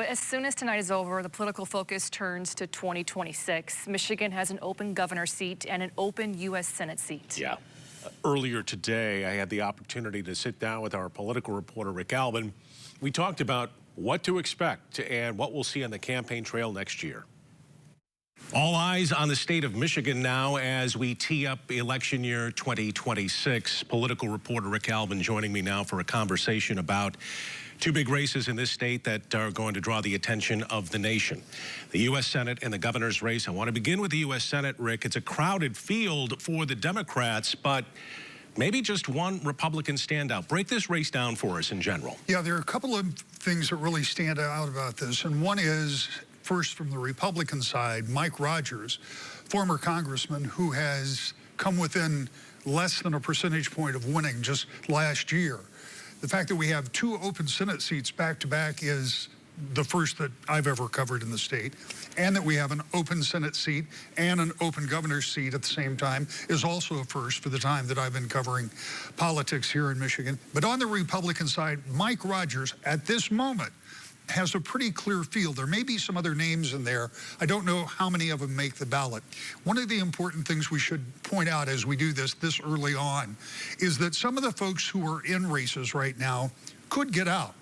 as soon as tonight is over, the political focus turns to 2026. Michigan has an open governor seat and an open U.S. Senate seat. Yeah. Earlier today, I had the opportunity to sit down with our political reporter, Rick Albin. We talked about what to expect and what we'll see on the campaign trail next year. All eyes on the state of Michigan now as we tee up election year 2026. Political reporter Rick Albin joining me now for a conversation about two big races in this state that are going to draw the attention of the nation. The U.S. Senate and the governor's race. I want to begin with the U.S. Senate, Rick. It's a crowded field for the Democrats, but maybe just one Republican standout. Break this race down for us in general. Yeah, there are a couple of things that really stand out about this, and one is, first, from the Republican side, Mike Rogers, former congressman who has come within less than a percentage point of winning just last year. The fact that we have two open Senate seats back-to-back is the first that I've ever covered in the state, and that we have an open Senate seat and an open governor's seat at the same time is also a first for the time that I've been covering politics here in Michigan. But on the Republican side, Mike Rogers, at this moment, has a pretty clear field. There may be some other names in there. I don't know how many of them make the ballot. One of the important things we should point out as we do this early on is that some of the folks who are in races right now could get out,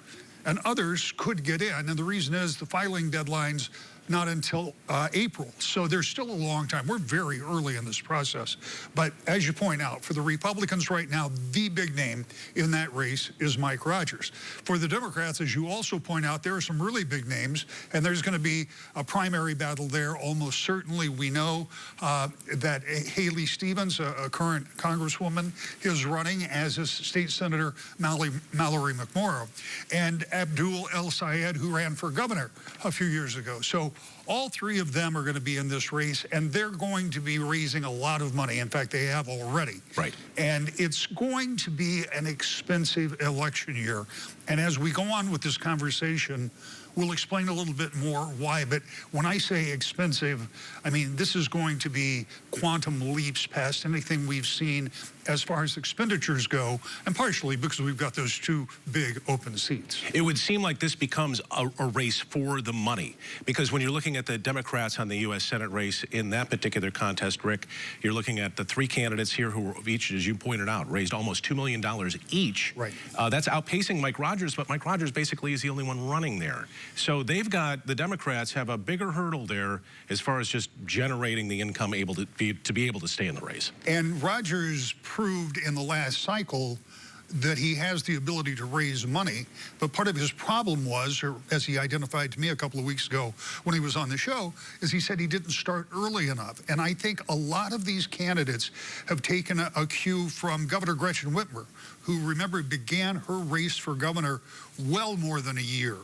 and others could get in. And the reason is the filing deadline's not until April. So there's still a long time. We're very early in this process. But as you point out, for the Republicans right now, the big name in that race is Mike Rogers. For the Democrats, as you also point out, there are some really big names, and there's going to be a primary battle there. Almost certainly we know that Haley Stevens, a current congresswoman, is running, as is State Senator Mallory McMorrow, and Abdul El Sayed, who ran for governor a few years ago. So all three of them are going to be in this race, and they're going to be raising a lot of money. In fact, they have already. Right. And it's going to be an expensive election year. And as we go on with this conversation, we'll explain a little bit more why. But when I say expensive, I mean, this is going to be quantum leaps past anything we've seen as far as expenditures go, and partially because we've got those two big open seats. It would seem like this becomes a race for the money, because when you're looking at the Democrats on the U.S. Senate race in that particular contest, Rick, you're looking at the three candidates here who each, as you pointed out, raised almost $2 million each. Right. That's outpacing Mike Rogers, but Mike Rogers basically is the only one running there. So they've got, the Democrats have a bigger hurdle there as far as just generating the income to be able to stay in the race. And Rogers proved in the last cycle that he has the ability to raise money, but part of his problem was, or as he identified to me a couple of weeks ago when he was on the show, is he said he didn't start early enough. And I think a lot of these candidates have taken a cue from Governor Gretchen Whitmer, who, remember, began her race for governor well more than a year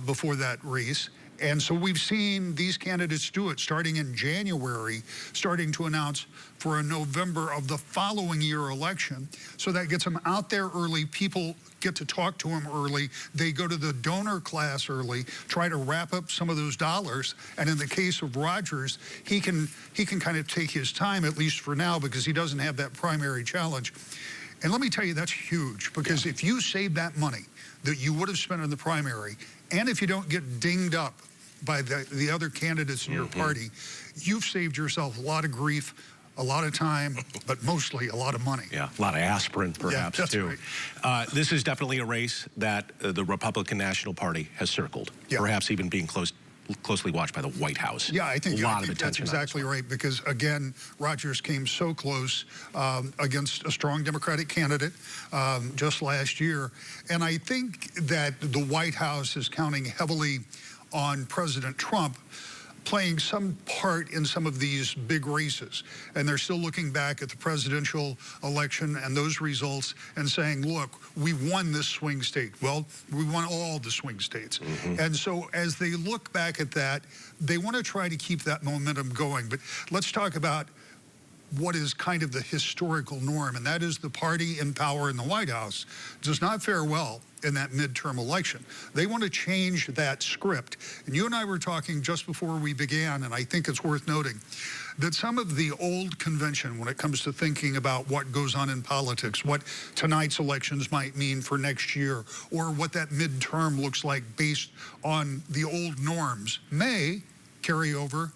before that race. And so we've seen these candidates do it starting in January, starting to announce for a November of the following year election. So that gets them out there early. People get to talk to them early. They go to the donor class early, try to wrap up some of those dollars. And in the case of Rogers, he can kind of take his time, at least for now, because he doesn't have that primary challenge. And let me tell you, that's huge, because if you save that money that you would have spent in the primary, and if you don't get dinged up by the other candidates in your party, you've saved yourself a lot of grief, a lot of time, but mostly a lot of money. Yeah, a lot of aspirin, perhaps, that's too. Right. This is definitely a race that the Republican National Party has circled, perhaps even being closely watched by the White House. Yeah, I think that's exactly right, because, again, Rogers came so close against a strong Democratic candidate just last year. And I think that the White House is counting heavily on President Trump playing some part in some of these big races. And they're still looking back at the presidential election and those results and saying, look, we won this swing state. Well, we won all the swing states. And so as they look back at that, they want to try to keep that momentum going. But let's talk about what is kind of the historical norm, and that is the party in power in the White House does not fare well in that midterm election. They want to change that script. And you and I were talking just before we began, and I think it's worth noting that some of the old convention when it comes to thinking about what goes on in politics, what tonight's elections might mean for next year, or what that midterm looks like based on the old norms, may carry over,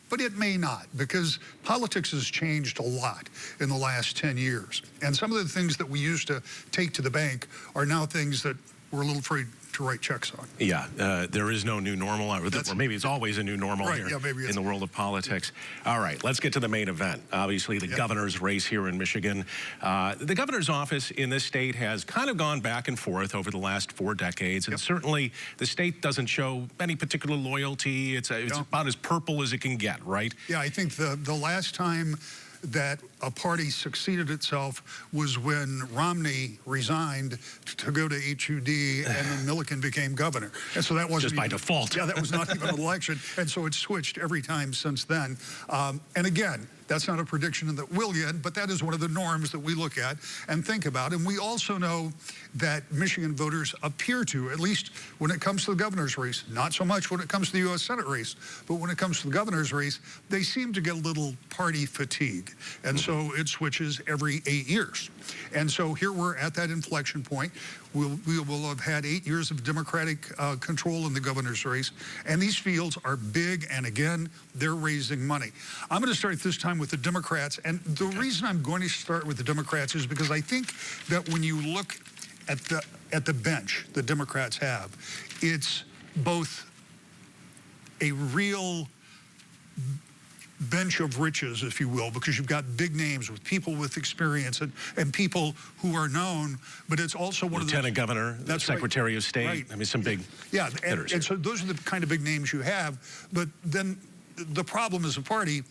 but it may not, because politics has changed a lot in the last 10 years. And some of the things that we used to take to the bank are now things that we're a little afraid to write checks on. Yeah, there is no new normal, or maybe it's always a new normal right, here yeah, maybe in the world of politics. All right, let's get to the main event. Obviously, the governor's race here in Michigan. The governor's office in this state has kind of gone back and forth over the last 4 decades, and certainly the state doesn't show any particular loyalty. It's about as purple as it can get, right? Yeah, I think the last time that a party succeeded itself was when Romney resigned to go to HUD and then Milliken became governor. And so that wasn't just by default. Yeah, that was not even an election. And so it's switched every time since then. And again, that's not a prediction that will yet, but that is one of the norms that we look at and think about. And we also know that Michigan voters appear to, at least when it comes to the governor's race, not so much when it comes to the U.S. Senate race, but when it comes to the governor's race, they seem to get a little party fatigue. And so it switches every 8 years. And so here we're at that inflection point. We will have had 8 years of Democratic control in the governor's race. And these fields are big, and again, they're raising money. I'm going to start this time with the Democrats. And the reason I'm going to start with the Democrats is because I think that when you look at the bench the Democrats have, it's both a real bench of riches, if you will, because you've got big names with people with experience and people who are known, but it's also one Lieutenant of the Governor, that's Secretary of State. Right. I mean, some big hitters and so those are the kind of big names you have. But then the problem as a party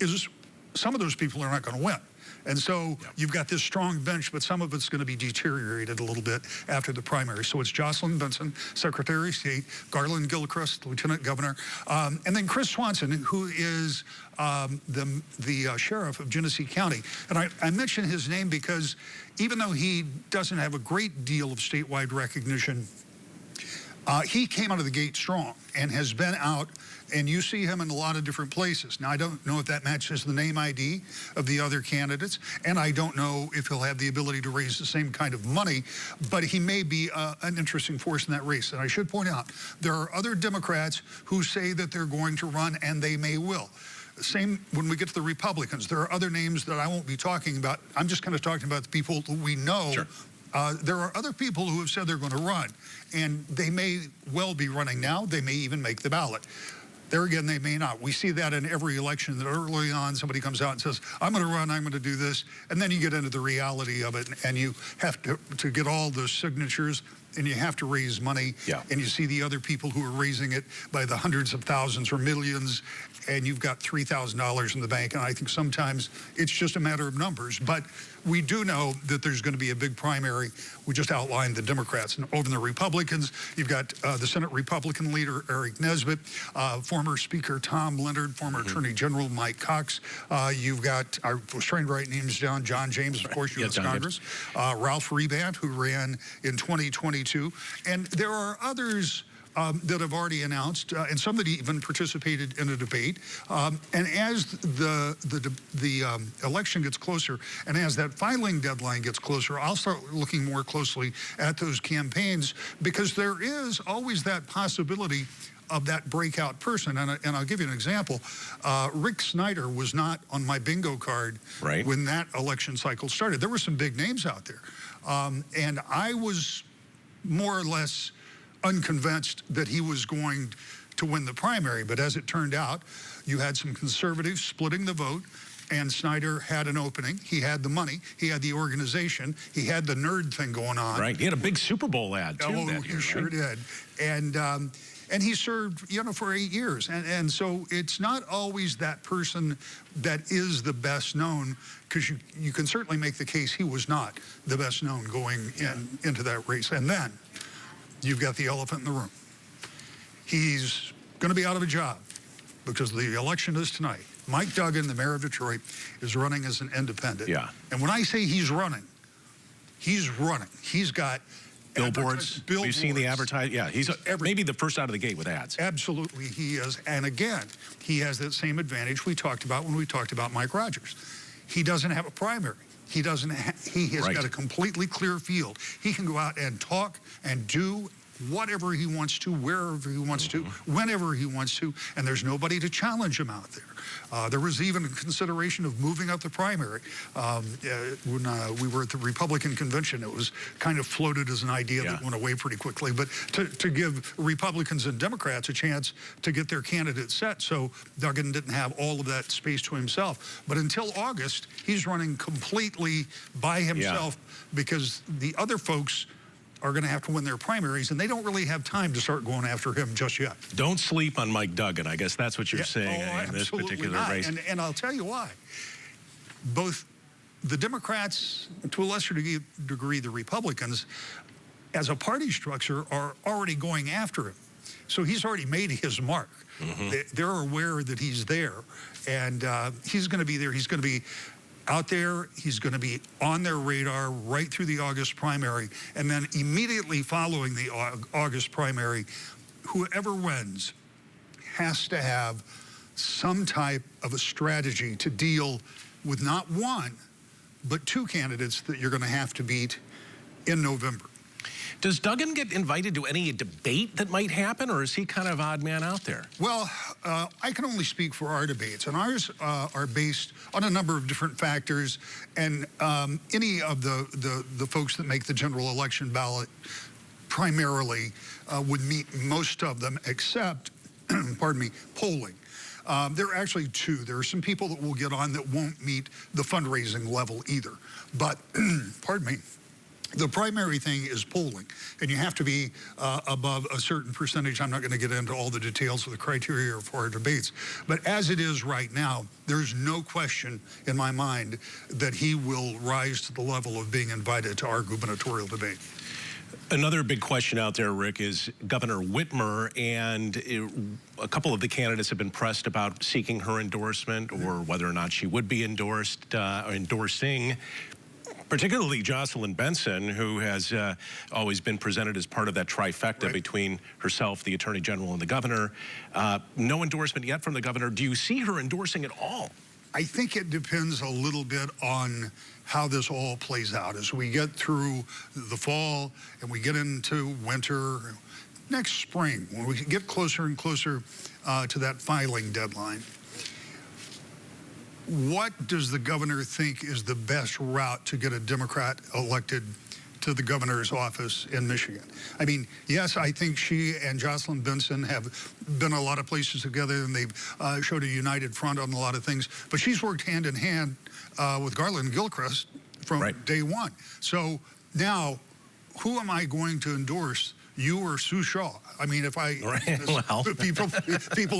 is some of those people are not going to win. And so you've got this strong bench, but some of it's going to be deteriorated a little bit after the primary. So it's Jocelyn Benson, Secretary of State, Garland Gilchrist, Lieutenant Governor, and then Chris Swanson, who is the sheriff of Genesee County. And I mention his name because even though he doesn't have a great deal of statewide recognition, he came out of the gate strong and has been out, and you see him in a lot of different places. Now, I don't know if that matches the name ID of the other candidates, and I don't know if he'll have the ability to raise the same kind of money, but he may be an interesting force in that race. And I should point out, there are other Democrats who say that they're going to run, and they may will. Same when we get to the Republicans. There are other names that I won't be talking about. I'm just kind of talking about the people who we know. Sure. There are other people who have said they're going to run, and they may well be running now. They may even make the ballot. There again, they may not. We see that in every election, that early on somebody comes out and says, I'm going to run, I'm going to do this, and then you get into the reality of it, and you have to get all those signatures, and you have to raise money, and you see the other people who are raising it by the hundreds of thousands or millions, and you've got $3,000 in the bank, and I think sometimes it's just a matter of numbers. But we do know that there's going to be a big primary. We just outlined the Democrats. And over the Republicans, you've got the Senate Republican leader, Eric Nesbitt, former Speaker Tom Leonard, former Attorney General Mike Cox. You've got, I was trying to write names down, John James, of course, U.S. Congress, Ralph Rebant, who ran in 2022. And there are others that have already announced, and some that even participated in a debate. And as the election gets closer, and as that filing deadline gets closer, I'll start looking more closely at those campaigns, because there is always that possibility of that breakout person. And I'll give you an example. Rick Snyder was not on my bingo card when that election cycle started. There were some big names out there. And I was more or less unconvinced that he was going to win the primary. But as it turned out, you had some conservatives splitting the vote, and Snyder had an opening. He had the money. He had the organization. He had the nerd thing going on. Right. He had a big Super Bowl ad, too, that year, he sure did. And he served, for 8 years. And so it's not always that person that is the best known, because you can certainly make the case he was not the best known going into that race. And then you've got the elephant in the room. He's going to be out of a job because the election is tonight. Mike Duggan, the mayor of Detroit, is running as an independent. And when I say he's running, he's running. He's got Billboards. We've seen the advertise. Yeah, he's maybe the first out of the gate with ads. Absolutely, he is. And again, he has that same advantage we talked about when we talked about Mike Rogers. He doesn't have a primary. He doesn't. He has got a completely clear field. He can go out and talk and do whatever he wants to, wherever he wants to, whenever he wants to, and there's nobody to challenge him out there. There was even a consideration of moving up the primary. When we were at the Republican convention, it was kind of floated as an idea that went away pretty quickly, but to give Republicans and Democrats a chance to get their candidates set, so Duggan didn't have all of that space to himself. But until August, he's running completely by himself because the other folks are going to have to win their primaries, and they don't really have time to start going after him just yet. Don't sleep on Mike Duggan. I guess that's what you're saying in this particular race. And I'll tell you why. Both the Democrats, to a lesser degree the Republicans, as a party structure, are already going after him. So he's already made his mark. They're aware that he's there, and he's going to be there. He's going to be out there. He's going to be on their radar right through the August primary. And then immediately following the August primary, whoever wins has to have some type of a strategy to deal with not one, but two candidates that you're going to have to beat in November. Does Duggan get invited to any debate that might happen, or is he kind of odd man out there? Well, I can only speak for our debates, and ours are based on a number of different factors, and any of the folks that make the general election ballot primarily would meet most of them, except, pardon me, polling. There are actually two. There are some people that will get on that won't meet the fundraising level either. But, pardon me, the primary thing is polling, and you have to be above a certain percentage. I'm not going to get into all the details of the criteria for our debates, but as it is right now, there's no question in my mind that he will rise to the level of being invited to our gubernatorial debate. Another big question out there, Rick, is Governor Whitmer, and a couple of the candidates have been pressed about seeking her endorsement or whether or not she would be endorsed, endorsing particularly Jocelyn Benson, who has always been presented as part of that trifecta between herself, the Attorney General, and the governor. No endorsement yet from the governor. Do you see her endorsing at all? I think it depends a little bit on how this all plays out. As we get through the fall and we get into winter, next spring, when we get closer and closer to that filing deadline, what does the governor think is the best route to get a Democrat elected to the governor's office in Michigan? I mean, yes, I think she and Jocelyn Benson have been a lot of places together, and they've showed a united front on a lot of things. But she's worked hand in hand with Garland Gilchrist from day one. So now, who am I going to endorse? You or Sue Shaw? I mean, if I people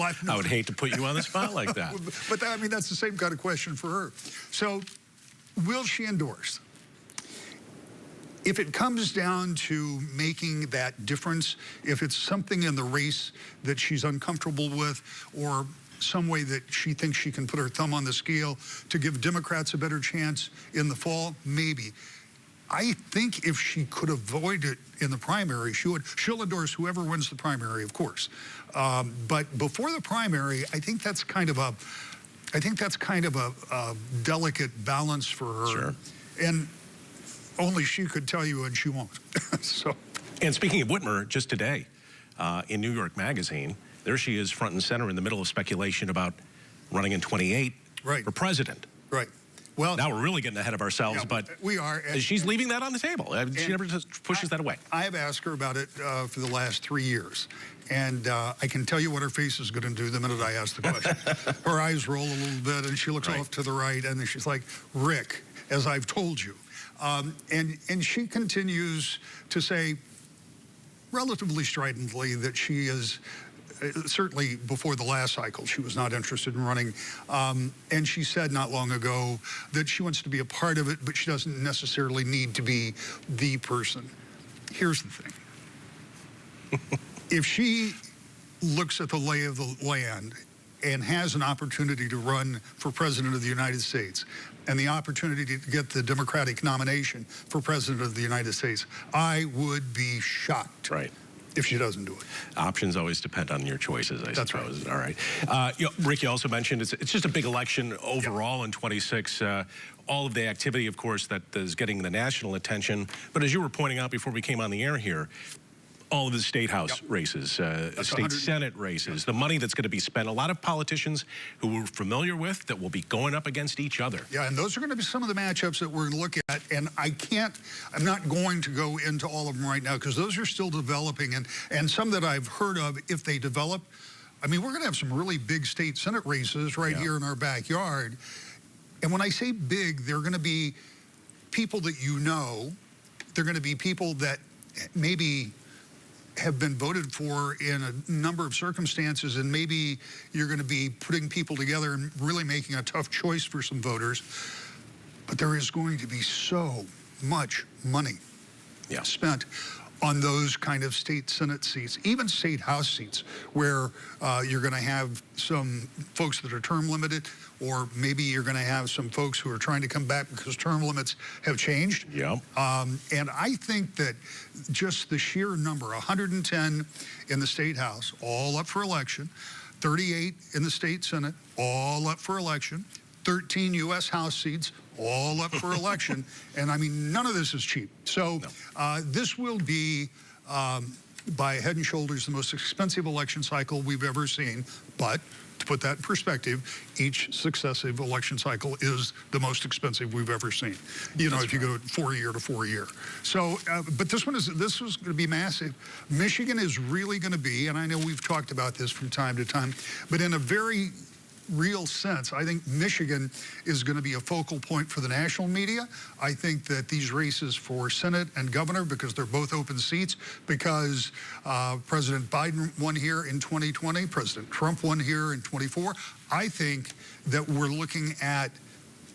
I would hate to put you on the spot like that. But I mean, that's the same kind of question for her. So, will she endorse? If it comes down to making that difference, if it's something in the race that she's uncomfortable with, or some way that she thinks she can put her thumb on the scale to give Democrats a better chance in the fall, maybe. I think if she could avoid it in the primary, she'll endorse whoever wins the primary, of course. But before the primary, I think that's kind of a delicate balance for her. Sure. And only she could tell you, and she won't. So. And speaking of Whitmer, just today in New York Magazine, there she is front and center in the middle of speculation about running in 28 for president. Right. Well, now we're really getting ahead of ourselves, but we are. She's leaving that on the table. She never just pushes that away. I have asked her about it for the last 3 years, and I can tell you what her face is going to do the minute I ask the question. Her eyes roll a little bit, and she looks off to the right, and then she's like, "Rick, as I've told you," and she continues to say, relatively stridently, that she is. Certainly before the last cycle, she was not interested in running. And she said not long ago that she wants to be a part of it, but she doesn't necessarily need to be the person. Here's the thing. If she looks at the lay of the land and has an opportunity to run for president of the United States and the opportunity to get the Democratic nomination for president of the United States, I would be shocked. Right. If she doesn't do it. Options always depend on your choices, I That's suppose. right. All right. Rick, you also mentioned it's just a big election overall in 26. All of the activity, of course, that is getting the national attention. But as you were pointing out before we came on the air here, all of the state house races, state Senate races, the money that's going to be spent. A lot of politicians who we're familiar with that will be going up against each other. Yeah, and those are going to be some of the matchups that we're looking at. And I'm not going to go into all of them right now because those are still developing. And some that I've heard of, if they develop, I mean, we're going to have some really big state Senate races right here in our backyard. And when I say big, they're going to be people that you know. They're going to be people that maybe have been voted for in a number of circumstances, and maybe you're going to be putting people together and really making a tough choice for some voters. But there is going to be so much money spent on those kind of state Senate seats, even state House seats, where you're going to have some folks that are term limited, or maybe you're going to have some folks who are trying to come back because term limits have changed. Yeah. And I think that just the sheer number, 110 in the state House, all up for election, 38 in the state Senate, all up for election, 13 U.S. House seats, all up for election. And I mean, none of this is cheap. So this will be, by head and shoulders, the most expensive election cycle we've ever seen. But to put that in perspective, each successive election cycle is the most expensive we've ever seen. You know, if you go 4 year to 4 year. So, but this was going to be massive. Michigan is really going to be, and I know we've talked about this from time to time, but in a very real sense, I think Michigan is going to be a focal point for the national media. I think that these races for Senate and governor, because they're both open seats, because President Biden won here in 2020, President Trump won here in 24, I think that we're looking at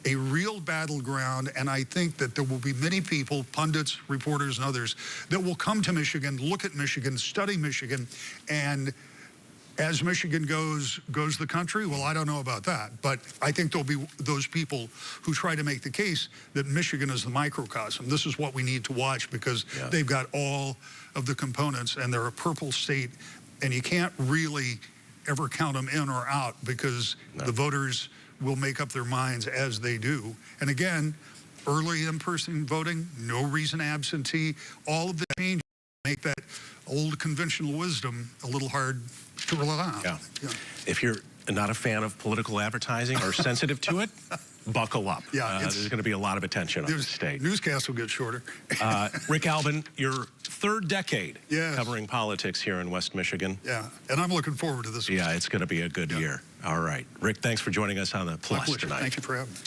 a real battleground, and I think that there will be many people, pundits, reporters, and others, that will come to Michigan, look at Michigan, study Michigan, and as Michigan goes the country, well, I don't know about that. But I think there'll be those people who try to make the case that Michigan is the microcosm. This is what we need to watch because they've got all of the components, and they're a purple state, and you can't really ever count them in or out because the voters will make up their minds as they do. And again, early in-person voting, no reason absentee, all of the changes make that old conventional wisdom a little hard to rely on. If you're not a fan of political advertising or sensitive to it, buckle up. There's going to be a lot of attention on the state. Newscasts will get shorter. Rick Albin, your third decade covering politics here in West Michigan. And I'm looking forward to this one. It's going to be a good year. All right. Rick, thanks for joining us on the Plus tonight. Thank you for having me.